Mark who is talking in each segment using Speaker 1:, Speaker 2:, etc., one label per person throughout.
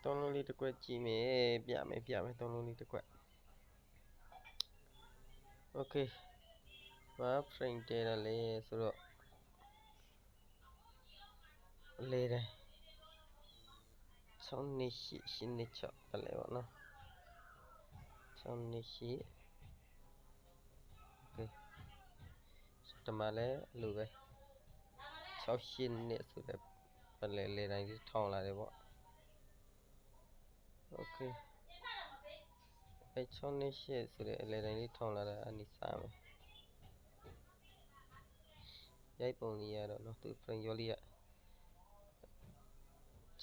Speaker 1: သုံးလုံးလေးတစ်ကွက်ကြည့်မယ်ပြမယ်သုံးလုံးလေးတစ်ကွက် Okay ဘာ frame တဲရလဲဆိုတော့လေတယ်6နှစ်ရှိ8နှစ်6ပဲလေပေါ့နော်6နှစ်ရှိ Okay ဒီမှာလည်းလိုပဲ6 8နှစ်ဆိုတဲ့ပဲလေတိုင်းလေးထောင်းလာတယ်ပေါ့ Okay အဲ6နှစ်ရှိဆိုတဲ့အလေတိုင်းလေးထောင်းလာတာအနိစားမယ်ရိုက်ပုံလေးရတော့နော်သူ frame ရောလေးရ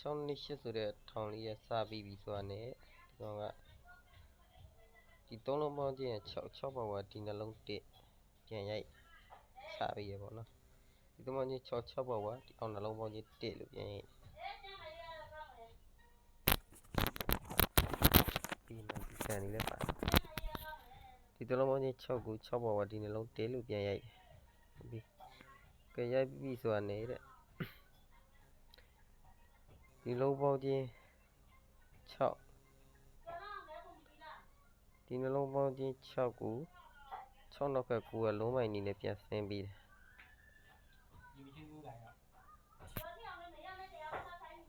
Speaker 1: 6နှစ်ရှိဆိုတဲ့ထောင်းလေးရစပြီးပြီဆိုတာနဲ့ဒီကောင်ကဒီသုံးလုံးပေါင်းချင်း6ပါဝါဒီနှလုံးတစ်ပြန်ရိုက်စပြီးရပေါ့နော်ဒီသုံးပေါင်းချင်း6ပါဝါဒီအောင်နှလုံးပေါင်းချင်းတစ်လို့ပြန်ရိုက်ပြီးမှဒီကန်လေးလည်းပါဒီသုံးလုံးပေါင်းချင်း6ကို6ပါဝါဒီနှလုံးတစ်လို့ပြန်ရိုက်ပြီးကဲရိုက်ပြီးဆိုတာနေတဲ့ဒီလုံးပေါင်းချင်း6ဒီနှလုံးပေါင်းချင်း6ကို6နောက်က9ကလုံးမိုင်နေနဲ့ပြန်ဆင်းပြီးတယ်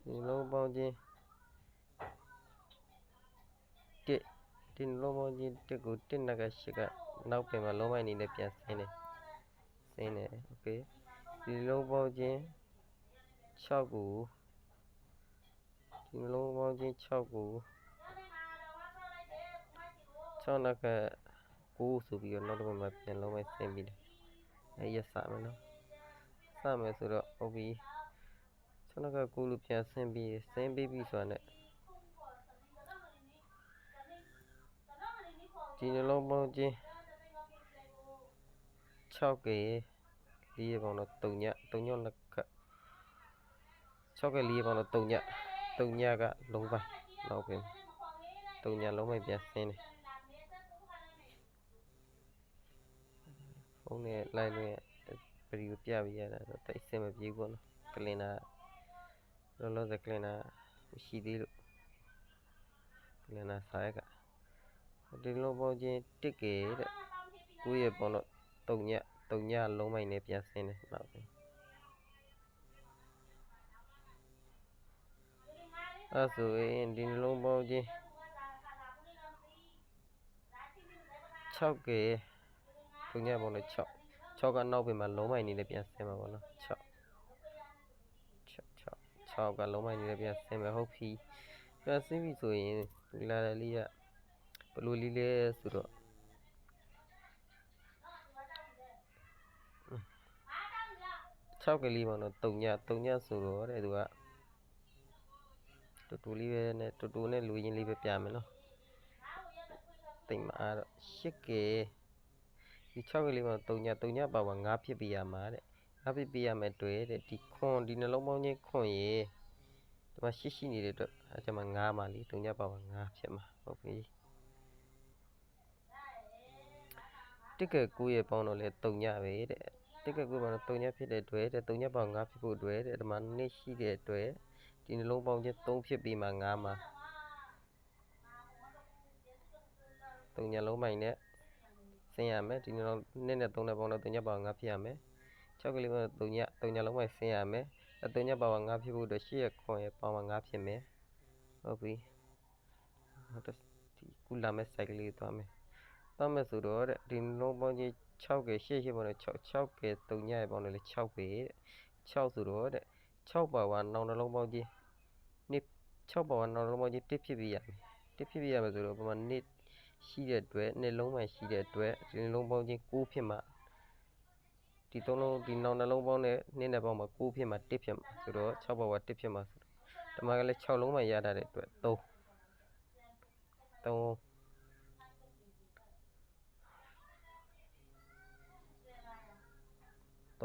Speaker 1: ဒီလုံးပေါင်းချင်း1ဒီနှလုံးပေါင်းချင်း1ကို1နောက်က8ကနောက်ပြန်မှာလုံးမိုင်နေနဲ့ပြန်ဆင်းတယ်โอเคဒီလုံးပေါင်းချင်း6ကိုဒီလုံးပေါင်းချင်း6ကို6နောက်က9ဆိုပြီးတော့နောက်တစ်ခါမှပြန်လုံးမိုင်ဆင်းပြီးတယ်အဲ့ရစမယ်နော်စမယ်ဆိုတော့ဟုတ်ပြီ6နောက်က9လို့ပြန်ဆင်းပြီးပြီဆိုတာနဲ့ဒီနှလုံးပေါင်းချင်း6က4ပေါင်းတော့3ညနှစ်ခတ်6က4ပေါင်းတော့3ညကလုံးပိုင်းနောက်ပြင်3ညလုံးပိုင်းပြန်ဆင်းတယ်ဖုန်းနဲ့လိုက်လို့ဗီဒီယိုပြပြရတာတော့တိတ်အဆင်မပြေဘူးပေါ့နော်ကလင်နာလောလောဆယ်ကလင်နာမရှိသေးလို့ကလင်နာစားရကဒီလုံးပေါင်းချင်း1ကတဲ့9ရပေါင်းတော့3ညလုံးပိုင်းနဲ့ပြန်ဆင်းတယ်နောက်ပြင်အဲ့ဆိုရင်ဒီလုံးပေါင်းချင်း6က3ညပေါင်းတော့6ကနောက်ပြင်မှာလုံးပိုင်းနေနဲ့ပြန်ဆင်းမှာပေါ့နော်6ကလုံးပိုင်းနေနဲ့ပြန်ဆင်းမှာဟုတ်ပြီပြန်ဆင်းပြီဆိုရင်လာတယ်လေးကဘလူးလေးလဲဆိုတော့6ကလေးပေါင်းတော့3ညဆိုတော့တဲ့သူကတူတူလေးပဲနဲ့တူတူနဲ့လူရင်းလေးပဲပြမယ်နော်တိတ်မအားတော့8ကဒီ6ကလေးပေါင်း3ညပါဝါ9ဖြစ်ပြရမှာတဲ့9ဖြစ်ပြရမယ်တွေ့တဲ့ဒီနှလုံးပေါင်းချင်းခွန်ရေဒီမှာရှိနေတဲ့အတွက်အဲကျမှ9မှာလी3ညပါဝါ9ဖြစ်မှာဟုတ်ပြီတစ်က9ရေပေါင်းတော့လေ3ညပဲတဲ့တစ်က9ပေါင်းတော့3ညဖြစ်တဲ့အတွက်တဲ့3ညပေါင်း9ဖြစ်ဖို့အတွက်တဲ့ဒီမှာ2ရှိတဲ့အတွက်ဒီနှလုံးပေါင်းချင်း3ဖြစ်ပြီးမှ9မှာ3ညလုံးမိုင်နဲ့ဆင်းရမယ်ဒီနှလုံး2နဲ့3နဲ့ပေါင်းတော့3ညပါဝါ9ဖြစ်ရမယ်6ကလေးပေါင်း3ညလုံးမိုင်ဆင်းရမယ်3ညပါဝါ9ဖြစ်ဖို့အတွက်8ရခွန်ရပါဝါ9ဖြစ်မယ်ဟုတ်ပြီဟုတ်တယ်ဒီကုလာမဲ့ site ကလေးသွားမယ်ဆိုတော့တဲ့ဒီလုံးပေါင်းချင်း6က8ပေါင်းတော့6က3ညရပေါင်းတော့လေ6ပဲတဲ့6ဆိုတော့တဲ့6ပါဝါနောက်နှလုံးပေါင်းချင်း6ပါဝါနောက်နှလုံးပေါင်းချင်း1ဖြစ်ပြရမယ်ဆိုတော့ပမာ1ရှိတဲ့အတွက်2လုံးမှရှိတဲ့အတွက်ဒီလုံးပေါင်းချင်း9ဖြစ်မှာဒီ3လုံးဒီနောက်နှလုံးပေါင်းနဲ့2နဲ့ပေါင်းမှာ9ဖြစ်မှာ1ဖြစ်မှာဆိုတော့6ပါဝါ1ဖြစ်မှာဆိုတော့ဒီမှာကလည်း6လုံးမှရတာတဲ့အတွက်3ဆိုတ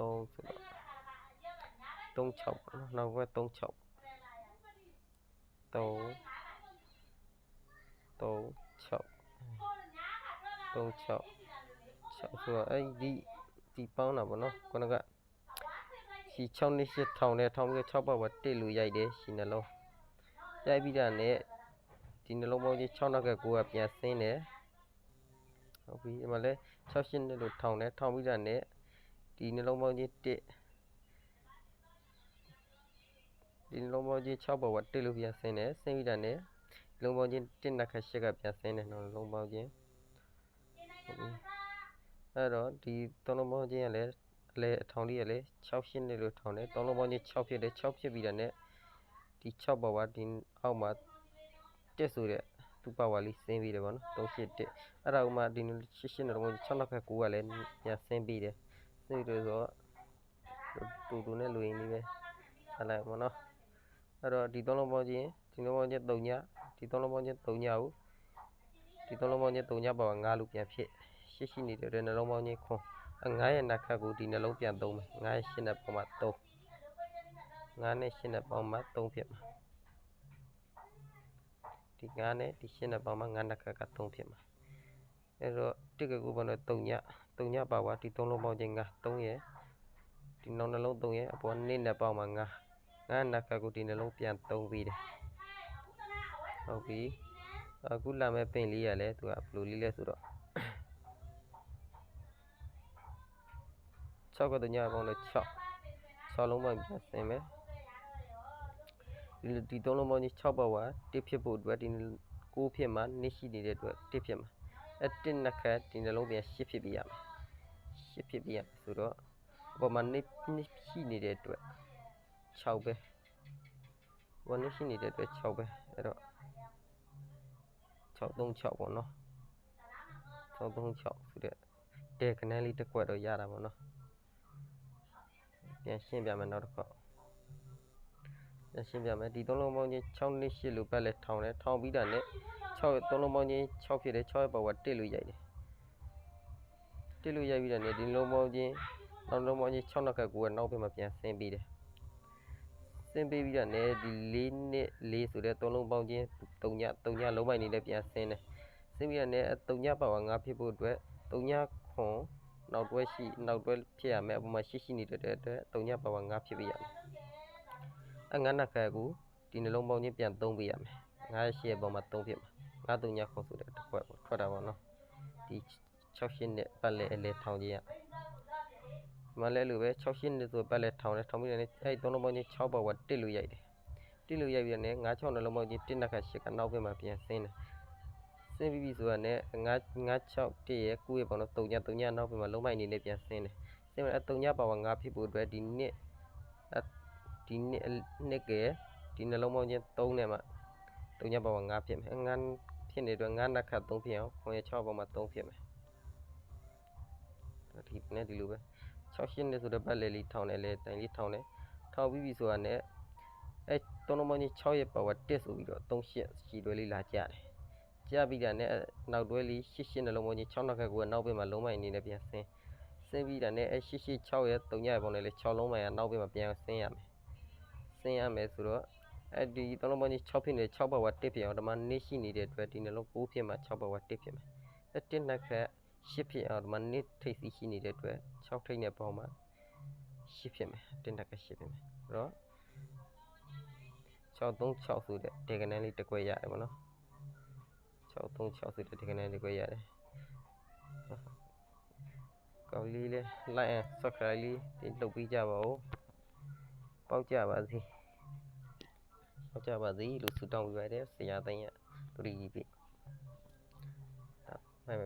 Speaker 1: ော့36ပေါ့နော်နောက်က36 3 6ဆိုတော့အဲ့ဒီပေါင်းတာပေါ့နော်ခုနက6နှစ်8ထောင်နဲ့ထောင်ပြီး6ပါဝါ1လို့ရိုက်တယ်ရှိနှလုံး ရိုက်ပြီးတာနဲ့ဒီနှလုံးပေါင်းချင်း6နောက်က9ကပြန်ဆင်းတယ်ဟုတ်ပြီဒီမှာလဲ6ရှင်းနဲ့လို့ထောင်တယ်ထောင်ပြီးတာနဲ့ဒီနှလုံးပေါင်းချင်း1ဒီနှလုံးပေါင်းချင်း6ပေါ်က1လို့ပြန်ဆင်းတယ်ဆင်းပြီးတာနဲ့နှလုံးပေါင်းချင်း1နှစ်ခါ8ကပြန်ဆင်းတယ်နှလုံးပေါင်းချင်းဟုတ်ပြီအဲ့တော့ဒီ3လုံးပေါင်းချင်းကလည်းအလဲအထောင်လေးကလည်း6ရှင်းနဲ့လို့ထောင်တယ်3လုံးပေါင်းချင်း6ဖြစ်တယ်6ဖြစ်ပြီးတာနဲ့ဒီ6ပေါ်ကဒီအောက်မှာတက်ဆိုတဲ့သူ့ပါဝါလေးဆင်းပြီးတယ်ဗောနော်381အဲ့ဒါဥမာဒီ88နှလုံးပေါင်း6နောက်က9ကလည်းပြန်ဆင်းပြီးတယ်ဆင်းပြီးတော့တူနဲ့လူရင်းလေးပဲဆက်လိုက်ဗောနော်အဲ့တော့ဒီ3လုံးပေါင်းချင်းဒီနှလုံးပေါင်းချင်း3ညဒီ3လုံးပေါင်းချင်း3ညကိုဒီ3လုံးပေါင်းချင်း3ညပါဝါ5လို့ပြန်ဖြစ်8ရှိနေတဲ့နှလုံးပေါင်းချင်းခွန်9ရဲ့နက်ခတ်ကိုဒီနှလုံးပြန်သုံးမယ်9ရဲ့8နဲ့ပေါင်းမှ3 9နဲ့8နဲ့ပေါင်းမှ3ဖြစ်မှာဒီ9နဲ့ဒီ8နဲ့ပေါင်းမှ9နက်ခတ်က3ဖြစ်မှာအဲ့တော့တစ်ကကူပေါင်းတော့3ညပါဝါဒီ3လုံးပေါင်းချင်း9 3ရဲ့ဒီနှလုံး3ရဲ့အပေါ်2နဲ့ပေါင်းမှ9နက်ခတ်ကိုဒီနှလုံးပြန်သုံးပြီးတယ်ဟုတ်ပြီအခုလာမဲ့ပင်လေးရလဲသူကဘယ်လိုလေးလဲဆိုတော့6က3ညပေါင်းတော့6လုံးပေါင်းပြန်ဆင်းမယ်ဒီ3လုံးပေါင်းကြီး6ပါဝါ1ဖြစ်ဖို့အတွက်ဒီ9ဖြစ်မှာ2ရှိနေတဲ့အတွက်1ဖြစ်မှာ1နှစ်ခတ်ဒီနှလုံးပြန်8ဖြစ်ပြရမယ်8ဖြစ်ပြရဆိုတော့အပေါ်မှာ2ရှိနေတဲ့အတွက်6ပဲဘာ2ရှိနေတဲ့အတွက်6ပဲအဲ့တော့636ပေါ့နော်636ဆိုတဲ့တဲခဏလေးတစ်ခွက်တော့ရတာပေါ့နော်ပြန်ရှင်းပြမယ်နောက်တစ်ခေါက်ရှင်းပြမယ်ဒီ3လုံးပေါင်းချင်း6နဲ့8လို့ပတ်လဲထောင်တယ်ထောင်ပြီးတာနဲ့6 3လုံးပေါင်းချင်း6ဖြစ်တယ်6ရဲ့ပေါ်က1လို့ရိုက်တယ်1လို့ရိုက်ပြီးတာနဲ့ဒီလုံးပေါင်းချင်းနောက်လုံးပေါင်းချင်း6နောက်က9ကနောက်ဘက်မှာပြန်ဆင်းပြီးတယ်ဆင်းပြီးတာနဲ့ဒီ4နဲ့4ဆိုတဲ့3လုံးပေါင်းချင်း3ညလုံးပိုင်နေလည်းပြန်ဆင်းတယ်ဆင်းပြီးတာနဲ့3ညပါဝါ5ဖြစ်ဖို့အတွက်3ညခွန်နောက်တွဲဖြစ်ရမယ်အပေါ်မှာရှိနေတဲ့အတွက်3ညပါဝါ5ဖြစ်ပြရမယ်9နက်ခတ်ကိုဒီနှလုံးပေါင်းချင်းပြန်သုံးပေးရမယ်9ရှိရဲ့ပေါ်မှာ3ဖြစ်မှာ9 3ညခွန်ဆိုတဲ့တစ်ခွက်ပေါ့ထွက်တာပေါ့နော်ဒီ6ရှင်းနဲ့ပတ်လဲအလဲထောင်ကြည့်ရမလဲလို့ပဲ6ရှင်းနဲ့ဆိုပတ်လဲထောင်တယ်ထောင်ပြီးတယ်အဲ့3လုံးပေါင်းချင်း6ပါဝါ1လို့ရိုက်တယ်1လို့ရိုက်ပြီးတော့9 6နှလုံးပေါင်းချင်း1နက်ခတ်8ကနောက်ဘက်မှာပြန်ဆင်းတယ်ဆင်းပြီးပြီဆိုတော့နဲ့9 6 1ရဲ့9ရဲ့ပေါ့နော်3ညနောက်ဘက်မှာလုံးမိုက်အနေနဲ့ပြန်ဆင်းတယ်ဆင်းပြီး3ညပါဝါ5ဖြစ်ဖို့အတွက်ဒီနှစ်ကဒီနှလုံးပေါင်းချင်း3နဲ့မှ3ညပါဝါ5ဖြစ်မယ်9ဖြစ်နေတဲ့အတွက်9နက်ခတ်3ဖြစ်အောင်ခွန်ရ6ပေါ်မှာ3ဖြစ်မယ်ဒီနဲ့ဒီလိုပဲ6ရှင်းနဲ့ဆိုတော့ပတ်လေလေးထောင်းတယ်လေတိုင်လေးထောင်းတယ်ထောင်းပြီးပြီဆိုတာနဲ့အဲ3လုံးပေါင်းချင်း6ရဲ့ပါဝါ1ဆိုပြီးတော့3ရှင်းရှိတွဲလေးလာကြတယ်ကြပြီးတာနဲ့နောက်တွဲလေး8ရှင်းနှလုံးပေါင်းချင်း6နောက်က9ကနောက်ဘက်မှာလုံးမိုက်အနေနဲ့ပြန်ဆင်းပြီးတာနဲ့အဲ8 6ရဲ့3ညရဲ့ပုံနဲ့လေ6လုံးမိုင်ကနောက်ဘက်မှာပြန်ဆင်းရမယ်ဆိုတော့အဲဒီ3လုံးပေါင်းချင်း6ဖြစ်နေ6ပါဝါ1ဖြစ်အောင်ဒီမှာ2ရှိနေတဲ့အတွက်ဒီနှလုံး9ဖြစ်မှာ6ပါဝါ1ဖြစ်မယ်1နှစ်ခတ်8ဖြစ်အောင်ဒီမှာ2ထိပ်စီရှိနေတဲ့အတွက်6ထိပ်နဲ့ပေါင်းမှာ8ဖြစ်မယ်1နှစ်ခတ်8ဖြစ်မယ်အဲ့တော့636ဆိုတဲ့ဒီကနန်းလေးတစ်ခွက်ရတယ်ပေါ့နော်636ဆိုတဲ့ဒီကနန်းတစ်ခွက်ရတယ်ကောင်းလေးလေးလိုက်အောင် subscribe လေးလုပ်ပေးကြပါဦးပေါက်ကြပါစေလို့ဆုတောင်းပေးပါတယ်ဆရာသိန်းရတူရီပြီဘိုင်